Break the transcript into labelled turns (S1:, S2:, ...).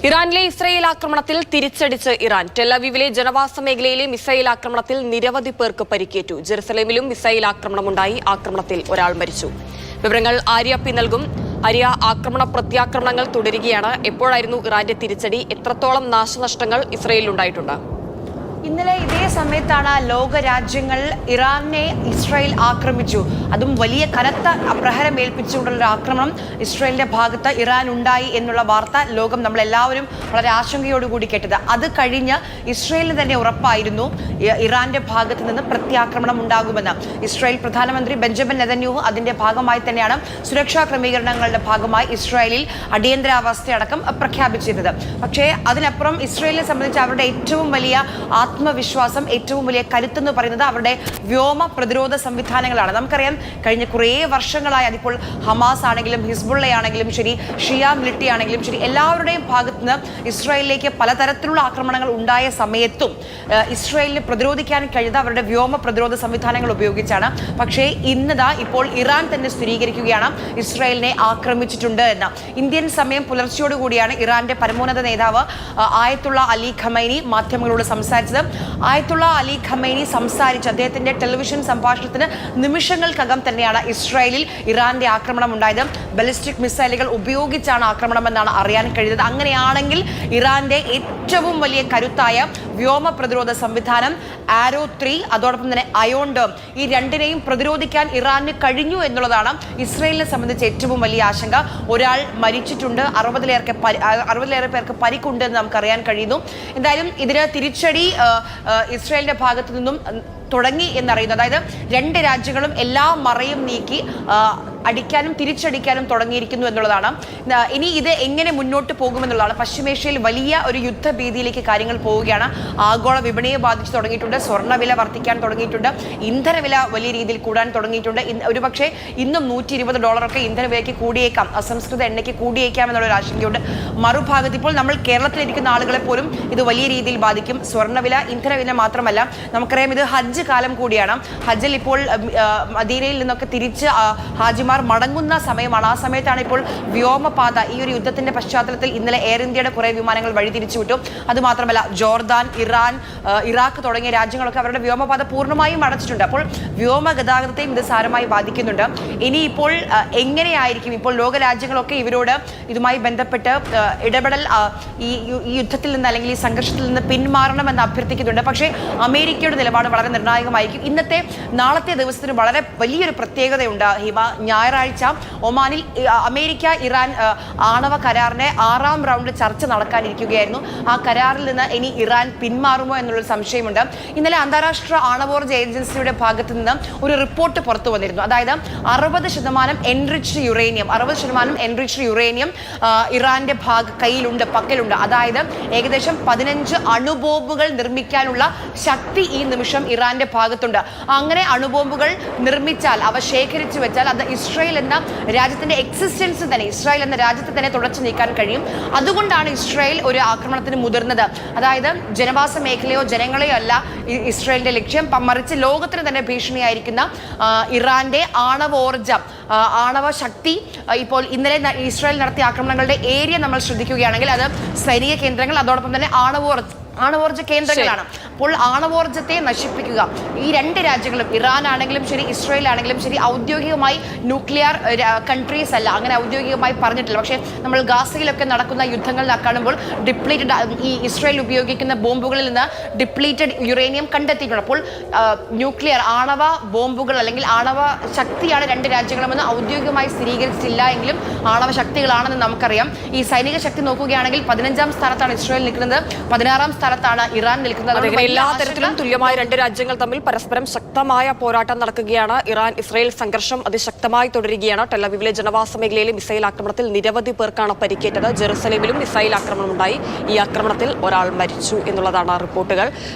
S1: ഇറാനിലെ ഇസ്രായേൽ ആക്രമണത്തിൽ തിരിച്ചടിച്ച് ഇറാൻ. ടെലവീവിലെ ജനവാസ മേഖലയിലെ മിസൈൽ ആക്രമണത്തിൽ നിരവധി പേർക്ക് പരിക്കേറ്റു. ജെറുസലേമിലും മിസൈൽ ആക്രമണമുണ്ടായി. ആക്രമണത്തിൽ ഒരാൾ മരിച്ചു. വിവരങ്ങൾ ആര്യ പി നൽകും. ആര്യ, പ്രത്യാക്രമണങ്ങൾ തുടരുകയാണ്. എപ്പോഴായിരുന്നു ഇറാന്റെ തിരിച്ചടി? എത്രത്തോളം നാശനഷ്ടങ്ങൾ ഇസ്രായേലിലുണ്ടായിട്ടുണ്ട്?
S2: ഇന്നലെ ഇതേ സമയത്താണ് ലോകരാജ്യങ്ങൾ ഇറാനെ ഇസ്രായേൽ ആക്രമിച്ചു. അതും വലിയ കനത്ത പ്രഹരമേൽപ്പിച്ചുകൊണ്ടുള്ള ആക്രമണം ഇസ്രായേലിന്റെ ഭാഗത്ത് ഇറാൻ ഉണ്ടായി എന്നുള്ള വാർത്ത ലോകം നമ്മളെല്ലാവരും വളരെ ആശങ്കയോടുകൂടി കേട്ടത്. അത് കഴിഞ്ഞ് ഇസ്രായേലിന് തന്നെ ഉറപ്പായിരുന്നു ഇറാന്റെ ഭാഗത്ത് നിന്ന് പ്രത്യാക്രമണം ഉണ്ടാകുമെന്ന്. ഇസ്രായേൽ പ്രധാനമന്ത്രി ബെഞ്ചമിൻ നെതന്യാഹു അതിന്റെ ഭാഗമായി തന്നെയാണ് സുരക്ഷാ ക്രമീകരണങ്ങളുടെ ഭാഗമായി ഇസ്രായേലിൽ അടിയന്തരാവസ്ഥയടക്കം പ്രഖ്യാപിച്ചിരുന്നത്. പക്ഷേ അതിനപ്പുറം ഇസ്രായേലിനെ സംബന്ധിച്ച് അവരുടെ ഏറ്റവും വലിയ ആത്മവിശ്വാസം, ഏറ്റവും വലിയ കരുത്തെന്ന് പറയുന്നത് അവരുടെ വ്യോമ പ്രതിരോധ സംവിധാനങ്ങളാണ്. നമുക്കറിയാം, കഴിഞ്ഞ കുറേ വർഷങ്ങളായി അതിപ്പോൾ ഹമാസ് ആണെങ്കിലും ഹിസ്ബുള്ളയാണെങ്കിലും ശരി, ഷിയ മിലിറ്ററി ആണെങ്കിലും ശരി, എല്ലാവരുടെയും ഭാഗത്ത് നിന്ന് ഇസ്രായേലിലേക്ക് പലതരത്തിലുള്ള ആക്രമണങ്ങൾ ഉണ്ടായ സമയത്തും ഇസ്രായേലിന് പ്രതിരോധിക്കാൻ കഴിഞ്ഞത് അവരുടെ വ്യോമ പ്രതിരോധ സംവിധാനങ്ങൾ ഉപയോഗിച്ചാണ്. പക്ഷേ ഇന്നിതാ ഇപ്പോൾ ഇറാൻ തന്നെ സ്ഥിരീകരിക്കുകയാണ് ഇസ്രായേലിനെ ആക്രമിച്ചിട്ടുണ്ട് എന്ന്. ഇന്ത്യൻ സമയം പുലർച്ചയോടുകൂടിയാണ് ഇറാന്റെ പരമോന്നത നേതാവ് ആയത്തുള്ള അലി ഖമൈനി മാധ്യമങ്ങളോട് സംസാരിച്ചത്. ആയത്തുള്ള അലി ഖമൈനി സംസാരിച്ച അദ്ദേഹത്തിന്റെ ടെലിവിഷൻ സംഭാഷണത്തിന് നിമിഷങ്ങൾക്കകം തന്നെയാണ് ഇസ്രായേലിൽ ഇറാന്റെ ആക്രമണം ഉണ്ടായത്. ബലിസ്റ്റിക് മിസൈലുകൾ ഉപയോഗിച്ചാണ് ആക്രമണമെന്നാണ് അറിയാൻ കഴിഞ്ഞത്. അങ്ങനെയാണെങ്കിൽ ഇറാന്റെ ഏറ്റവും വലിയ കരുത്തായ വ്യോമ പ്രതിരോധ സംവിധാനം ആരോ 3, അതോടൊപ്പം തന്നെ അയോൺ ഡോം, ഈ രണ്ടിനെയും പ്രതിരോധിക്കാൻ ഇറാന് കഴിഞ്ഞു എന്നുള്ളതാണ് ഇസ്രായേലിനെ സംബന്ധിച്ച് ഏറ്റവും വലിയ ആശങ്ക. ഒരാൾ മരിച്ചിട്ടുണ്ട്, 60-ലേറെ പേർക്ക് പരിക്കുണ്ട് എന്ന് നമുക്കറിയാൻ കഴിയുന്നു. എന്തായാലും ഇതിന് തിരിച്ചടി ഇസ്രായേലിന്റെ ഭാഗത്തു നിന്നും തുടങ്ങി എന്നറിയുന്നു. അതായത് രണ്ട് രാജ്യങ്ങളും എല്ലാ മറയും നീക്കി അടിക്കാനും തിരിച്ചടിക്കാനും തുടങ്ങിയിരിക്കുന്നു എന്നുള്ളതാണ്. ഇനി ഇത് എങ്ങനെ മുന്നോട്ട് പോകുമെന്നുള്ളതാണ്. പശ്ചിമേഷ്യയിൽ വലിയ ഒരു യുദ്ധഭീതിയിലേക്ക് കാര്യങ്ങൾ പോവുകയാണ്. ആഗോള വിപണിയെ ബാധിച്ച് തുടങ്ങിയിട്ടുണ്ട്. സ്വർണ്ണവില വർദ്ധിക്കാൻ തുടങ്ങിയിട്ടുണ്ട്. ഇന്ധനവില വലിയ രീതിയിൽ കൂടാൻ തുടങ്ങിയിട്ടുണ്ട്. ഒരുപക്ഷെ ഇന്നും $120 ഇന്ധനവിലയ്ക്ക് കൂടിയേക്കാം, അസംസ്കൃത എണ്ണയ്ക്ക് കൂടിയേക്കാം എന്നുള്ളൊരു ആശങ്കയുണ്ട്. മറുഭാഗത്ത് ഇപ്പോൾ നമ്മൾ കേരളത്തിലിരിക്കുന്ന ആളുകളെ പോലും ഇത് വലിയ രീതിയിൽ ബാധിക്കും. സ്വർണ്ണവില, ഇന്ധനവില മാത്രമല്ല, നമുക്കറിയാം ഇത് ഹജ്ജ് കാലം കൂടിയാണ്. ഹജ്ജിൽ ഇപ്പോൾ മദീനയിൽ നിന്നൊക്കെ തിരിച്ച് ഹാജിമാർ മടങ്ങുന്ന സമയമാണ്. ആ സമയത്താണ് ഇപ്പോൾ വ്യോമപാത ഈ ഒരു യുദ്ധത്തിന്റെ പശ്ചാത്തലത്തിൽ ഇന്നലെ എയർ ഇന്ത്യയുടെ കുറെ വിമാനങ്ങൾ വഴിതിരിച്ചു വിട്ടു. അതുമാത്രമല്ല, ജോർദാൻ, ഇറാൻ, ഇറാഖ് തുടങ്ങിയ രാജ്യങ്ങളൊക്കെ അവരുടെ വ്യോമപാത പൂർണ്ണമായും അടച്ചിട്ടുണ്ട്. അപ്പോൾ വ്യോമ ഗതാഗതത്തെയും ഇത് സാരമായി ബാധിക്കുന്നുണ്ട്. ഇനിയിപ്പോൾ എങ്ങനെയായിരിക്കും? ഇപ്പോൾ ലോകരാജ്യങ്ങളൊക്കെ ഇവരോട് ഇതുമായി ബന്ധപ്പെട്ട് ഇടപെടൽ, ഈ യുദ്ധത്തിൽ നിന്ന് അല്ലെങ്കിൽ ഈ സംഘർഷത്തിൽ നിന്ന് പിന്മാറണമെന്ന് അഭ്യർത്ഥിക്കുന്നുണ്ട്. പക്ഷേ അമേരിക്കയുടെ നിലപാട് വളരെ നിർണായകമായിരിക്കും. നാളത്തെ ദിവസത്തിന് വളരെ വലിയൊരു പ്രത്യേകതയുണ്ട് ഹിമ. ഞായറാഴ്ച ഒമാനിൽ അമേരിക്ക ഇറാൻ ആണവ കരാറിന്റെ 6ാം റൗണ്ട് ചർച്ച നടക്കാനിരിക്കുകയായിരുന്നു. ആ കരാറിൽ നിന്ന് ഇനി ഇറാൻ പിന്മാറുമോ എന്നുള്ളൊരു സംശയമുണ്ട്. ഇന്നലെ അന്താരാഷ്ട്ര ആണവോർജ്ജ ഏജൻസിയുടെ ഭാഗത്ത് നിന്ന് ഒരു റിപ്പോർട്ട് പുറത്തു വന്നിരുന്നു. അതായത് 60% എൻറിച്ച്ഡ് യുറേനിയം ഇറാന്റെ പക്കലുണ്ട്. അതായത് ഏകദേശം 15 അണുബോംബുകൾ നിർമ്മിക്കാനുള്ള ശക്തി ഈ നിമിഷം ഇറാന്റെ ഭാഗത്തുണ്ട്. അങ്ങനെ അണുബോംബുകൾ നിർമ്മിച്ചാൽ, അവ ശേഖരിച്ചു വെച്ചാൽ, അത് ഇസ്രായേൽ എന്ന രാജ്യത്തിന്റെ എക്സിസ്റ്റൻസ് തന്നെ, ഇസ്രായേൽ എന്ന രാജ്യത്തെ തന്നെ തുടച്ചു നീക്കാൻ കഴിയും. അതുകൊണ്ടാണ് ഇസ്രായേൽ ഒരു ആക്രമണത്തിന് മുതിർന്നത്. അതായത് ജനവാസ മേഖലയോ ജനങ്ങളെയോ അല്ല ഇസ്രായേലിന്റെ ലക്ഷ്യം, മറിച്ച് ലോകത്തിന് തന്നെ ഭീഷണിയായിരിക്കുന്ന ഇറാന്റെ ആണവ ശക്തി. ഇപ്പോൾ ഇന്നലെ ഇസ്രായേൽ നടത്തിയ ആക്രമണങ്ങളുടെ ഏരിയ നമ്മൾ ശ്രദ്ധിക്കുകയാണെങ്കിൽ അത് സൈനിക കേന്ദ്രങ്ങൾ, അതോടൊപ്പം തന്നെ ആണവോർജ്ജ കേന്ദ്രങ്ങളാണ്. അപ്പോൾ ആണവോർജ്ജത്തെ നശിപ്പിക്കുക, ഈ രണ്ട് രാജ്യങ്ങളും, ഇറാൻ ആണെങ്കിലും ശരി, ഇസ്രായേൽ ആണെങ്കിലും ശരി, ഔദ്യോഗികമായി ന്യൂക്ലിയർ കൺട്രീസ് അല്ല, അങ്ങനെ ഔദ്യോഗികമായി പറഞ്ഞിട്ടില്ല. പക്ഷേ നമ്മൾ ഗാസയിലൊക്കെ നടക്കുന്ന യുദ്ധങ്ങൾ കാണുമ്പോൾ ഈ ഇസ്രായേൽ ഉപയോഗിക്കുന്ന ബോംബുകളിൽ നിന്ന് ഡിപ്ലീറ്റഡ് യുറേനിയം കണ്ടെത്തിയിട്ടുണ്ട്. അപ്പോൾ ന്യൂക്ലിയർ ആണവ ബോംബുകൾ അല്ലെങ്കിൽ ആണവ ശക്തിയാണ് രണ്ട് രാജ്യങ്ങളുമെന്ന് ഔദ്യോഗികമായി സ്ഥിരീകരിച്ചില്ല എങ്കിലും ആണവ ശക്തികളാണെന്ന് നമുക്കറിയാം. ഈ സൈനിക ശക്തി നോക്കുകയാണെങ്കിൽ 15ാം സ്ഥാനത്താണ് ഇസ്രായേൽ നിൽക്കുന്നത്, 16ാം സ്ഥാനത്താണ് ഇറാൻ നിൽക്കുന്നത്.
S1: എല്ലാ തരത്തിലും തുല്യമായ രണ്ട് രാജ്യങ്ങൾ തമ്മിൽ പരസ്പരം ശക്തമായ പോരാട്ടം നടക്കുകയാണ്. ഇറാൻ ഇസ്രായേൽ സംഘർഷം അതിശക്തമായി തുടരുകയാണ്. ടെലവീവിലെ ജനവാസ മേഖലയിലെ മിസൈൽ ആക്രമണത്തിൽ നിരവധി പേർക്കാണ് പരിക്കേറ്റത്. ജെറുസലേമിലും മിസൈൽ ആക്രമണമുണ്ടായി. ഈ ആക്രമണത്തിൽ ഒരാൾ മരിച്ചു എന്നുള്ളതാണ് റിപ്പോർട്ടുകൾ.